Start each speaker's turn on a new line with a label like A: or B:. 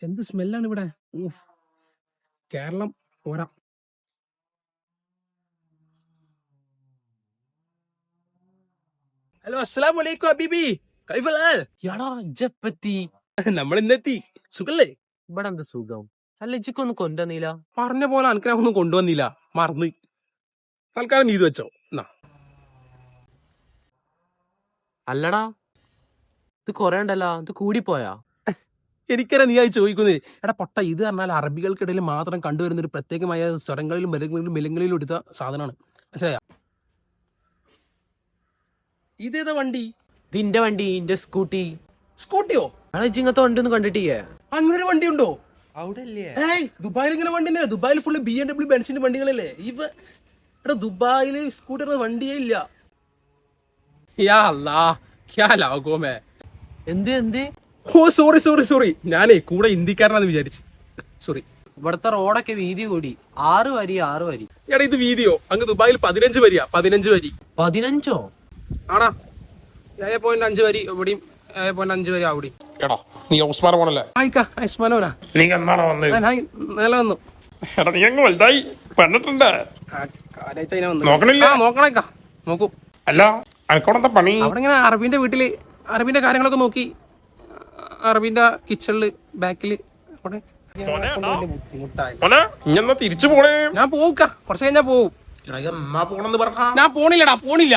A: എന്ത് സ്മെല്ലാണ് ഇവിടെ. കേരളം പോരാ. ഹലോ, അസ്സലാമു അലൈക്കും ഹബീബി. കൈഫൽ ഹാൽ?
B: എടാ ഇജ്ജെപ്പത്തി
A: നമ്മൾ ഇന്നെത്തി. സുഖല്ലേ?
B: ഇവിടെ എന്താ സുഖം? അല്ല ഇജ്ജിക്കൊന്നും കൊണ്ടുവന്നില്ല.
A: പറഞ്ഞ പോലെ അനക്ക് ഒന്നും കൊണ്ടുവന്നില്ല, മറന്ന്. തൽക്കാലം നീ ഇത് വെച്ചോ. എന്നാ
B: അല്ലടാ ഇത് കൊറേ ഉണ്ടല്ലോ, ഇത് കൂടിപ്പോയാ?
A: എനിക്കറിയാം നീ ആയി ചോദിക്കുന്നത്. എടാ പൊട്ട, ഇത് പറഞ്ഞാൽ അറബികൾക്കിടയിൽ മാത്രം കണ്ടുവരുന്ന ഒരു പ്രത്യേകമായ സ്വരങ്ങളിലും മെലങ്ങളിലും എടുത്ത സാധനമാണ്. മനസ്സിലായ? ഇതേതാ വണ്ടി?
B: ഇത് ഇന്റെ വണ്ടി, ഇന്റെ സ്കൂട്ടി.
A: സ്കൂട്ടിയോ?
B: എടാ ഇജ്ജ് ഇങ്ങനത്തെ വണ്ടി ഒന്നും കണ്ടിട്ടില്ലേ?
A: അങ്ങനെ ഒരു വണ്ടി ഉണ്ടോ
B: അവിടെ അല്ലേ?
A: ദുബായിൽ ഇങ്ങനെ വണ്ടി തന്നെ. ദുബായിൽ ഫുള്ള് BMW ബെൻസിന്റെ വണ്ടികളല്ലേ എടാ ദുബായില് സ്കൂട്ടർ വണ്ടിയേ ഇല്ല. യാ അല്ലാ, ക്യാ ലാഗോമേ.
B: എന്ത് എന്ത്?
A: ഓ സോറി, ഞാനേ കൂടെ ഇന്ത്യക്കാരനാന്ന് വിചാരിച്ചു. സോറി.
B: ഇവിടത്തെ റോഡൊക്കെ വീതി കൂടി. 6 വരി 6 വരി.
A: എടാ ഇത് വീതിയോ? അങ്ങ് ദുബായിൽ 15 വരിയാ. 15 വരി.
B: 15ഓ?
A: ആടാ 7.5 വരി ഇവിടെയും 7.5 വരി അവിടെയും.
C: എടാ നീ ഉസ്മാൻ പോണല്ലേ?
A: ഉസ്മാനോനാ.
C: നീ എന്നാണോ വന്നത്?
A: നേരെ വന്നു.
C: എടാ നീ അങ്ങ് വലുതായി പെണ്ണിട്ടുണ്ട്. നോക്കണില്ല?
A: നോക്കണേക്കാ, നോക്കൂ.
C: അല്ല അനക്കോടെന്താ പണി?
A: അവിടെ ഇങ്ങനെ അറബിന്റെ വീട്ടില് അറബിന്റെ കാര്യങ്ങളൊക്കെ നോക്കി. അറബിന്റെ കിച്ചണില് ബാക്കില് അവിടെ ബുദ്ധിമുട്ടായി.
C: ഇഞ്ഞെന്നാ തിരിച്ചു പോണേ?
A: ഞാൻ പോവുക, കുറച്ച് കഴിഞ്ഞാ പോവും.
C: എടാ എന്നാ പോണെന്ന് പറഞ്ഞ?
A: ഞാൻ പോണില്ലടാ, പോണില്ല.